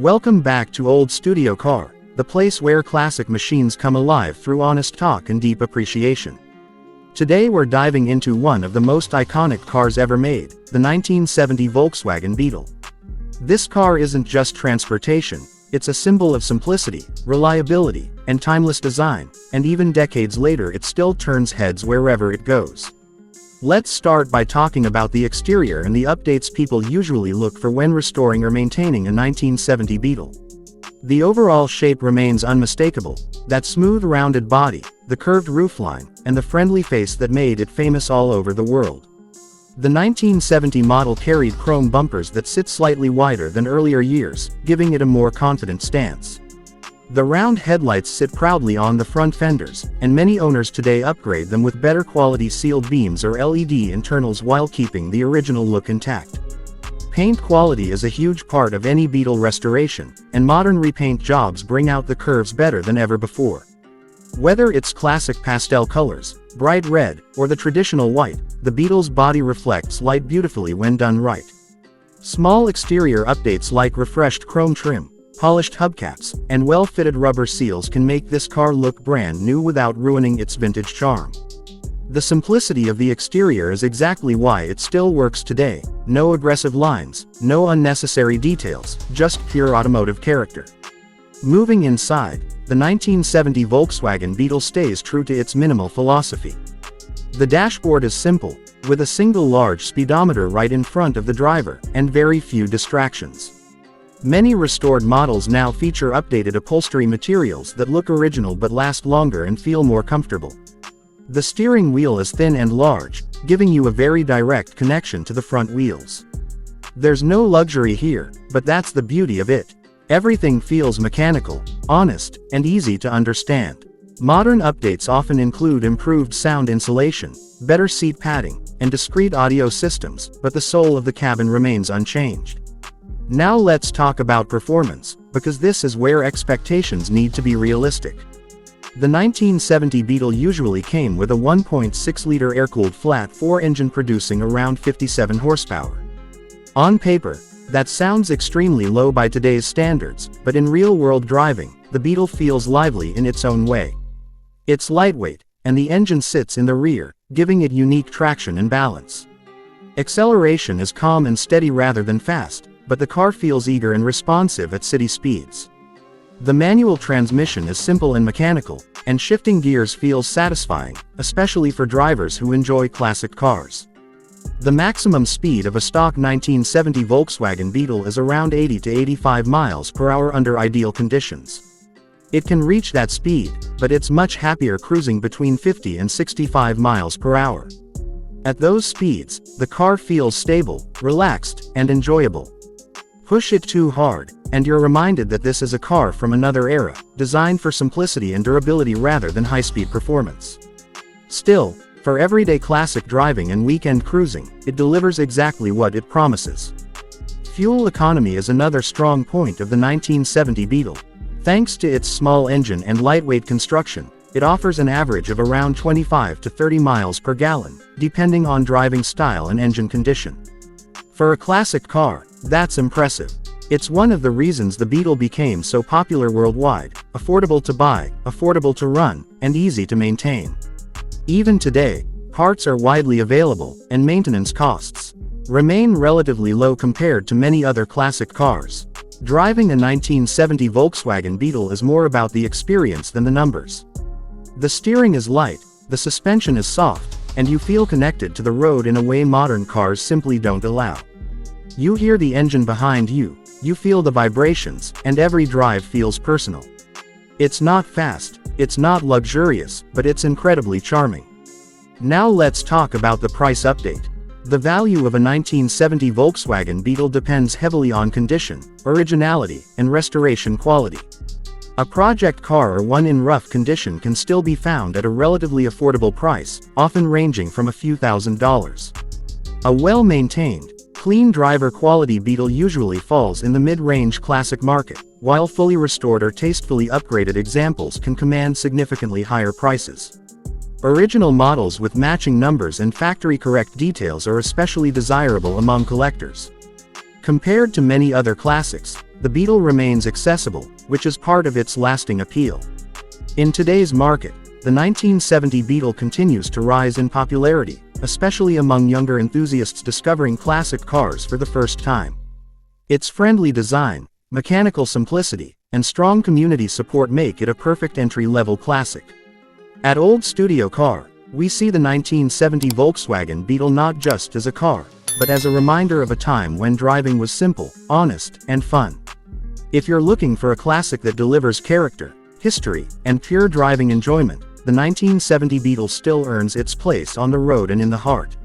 Welcome back to Old Studio Car, the place where classic machines come alive through honest talk and deep appreciation. Today we're diving into one of the most iconic cars ever made, the 1970 Volkswagen Beetle. This car isn't just transportation, it's a symbol of simplicity, reliability, and timeless design, and even decades later it still turns heads wherever it goes. Let's start by talking about the exterior and the updates people usually look for when restoring or maintaining a 1970 Beetle. The overall shape remains unmistakable, that smooth rounded body, the curved roofline, and the friendly face that made it famous all over the world. The 1970 model carried chrome bumpers that sit slightly wider than earlier years, giving it a more confident stance. The round headlights sit proudly on the front fenders, and many owners today upgrade them with better quality sealed beams or LED internals while keeping the original look intact. Paint quality is a huge part of any Beetle restoration, and modern repaint jobs bring out the curves better than ever before. Whether it's classic pastel colors, bright red, or the traditional white, the Beetle's body reflects light beautifully when done right. Small exterior updates like refreshed chrome trim, polished hubcaps, and well-fitted rubber seals can make this car look brand new without ruining its vintage charm. The simplicity of the exterior is exactly why it still works today. No aggressive lines, no unnecessary details, just pure automotive character. Moving inside, the 1970 Volkswagen Beetle stays true to its minimal philosophy. The dashboard is simple, with a single large speedometer right in front of the driver, and very few distractions. Many restored models now feature updated upholstery materials that look original but last longer and feel more comfortable. The steering wheel is thin and large, giving you a very direct connection to the front wheels. There's no luxury here, but that's the beauty of it. Everything feels mechanical, honest, and easy to understand. Modern updates often include improved sound insulation, better seat padding, and discrete audio systems, but the soul of the cabin remains unchanged. Now let's talk about performance, because this is where expectations need to be realistic. The 1970 Beetle usually came with a 1.6-liter air-cooled flat-4 engine producing around 57 horsepower. On paper, that sounds extremely low by today's standards, but in real-world driving, the Beetle feels lively in its own way. It's lightweight, and the engine sits in the rear, giving it unique traction and balance. Acceleration is calm and steady rather than fast, but the car feels eager and responsive at city speeds. The manual transmission is simple and mechanical, and shifting gears feels satisfying, especially for drivers who enjoy classic cars. The maximum speed of a stock 1970 Volkswagen Beetle is around 80 to 85 miles per hour under ideal conditions. It can reach that speed, but it's much happier cruising between 50 and 65 miles per hour. At those speeds, the car feels stable, relaxed, and enjoyable. Push it too hard, and you're reminded that this is a car from another era, designed for simplicity and durability rather than high-speed performance. Still, for everyday classic driving and weekend cruising, it delivers exactly what it promises. Fuel economy is another strong point of the 1970 Beetle. Thanks to its small engine and lightweight construction, it offers an average of around 25 to 30 miles per gallon, depending on driving style and engine condition. For a classic car, that's impressive. It's one of the reasons the Beetle became so popular worldwide: affordable to buy, affordable to run, and easy to maintain. Even today, parts are widely available, and maintenance costs remain relatively low compared to many other classic cars. Driving a 1970 Volkswagen Beetle is more about the experience than the numbers. The steering is light, the suspension is soft, and you feel connected to the road in a way modern cars simply don't allow. You hear the engine behind you, you feel the vibrations, and every drive feels personal. It's not fast, it's not luxurious, but it's incredibly charming. Now let's talk about the price update. The value of a 1970 Volkswagen Beetle depends heavily on condition, originality, and restoration quality. A project car or one in rough condition can still be found at a relatively affordable price, often ranging from a few $1,000s. A well-maintained, clean driver quality Beetle usually falls in the mid-range classic market, while fully restored or tastefully upgraded examples can command significantly higher prices. Original models with matching numbers and factory-correct details are especially desirable among collectors. Compared to many other classics, the Beetle remains accessible, which is part of its lasting appeal. In today's market, the 1970 Beetle continues to rise in popularity, especially among younger enthusiasts discovering classic cars for the first time. Its friendly design, mechanical simplicity, and strong community support make it a perfect entry-level classic. At Old Studio Car, we see the 1970 Volkswagen Beetle not just as a car, but as a reminder of a time when driving was simple, honest, and fun. If you're looking for a classic that delivers character, history, and pure driving enjoyment, the 1970 Beetle still earns its place on the road and in the heart.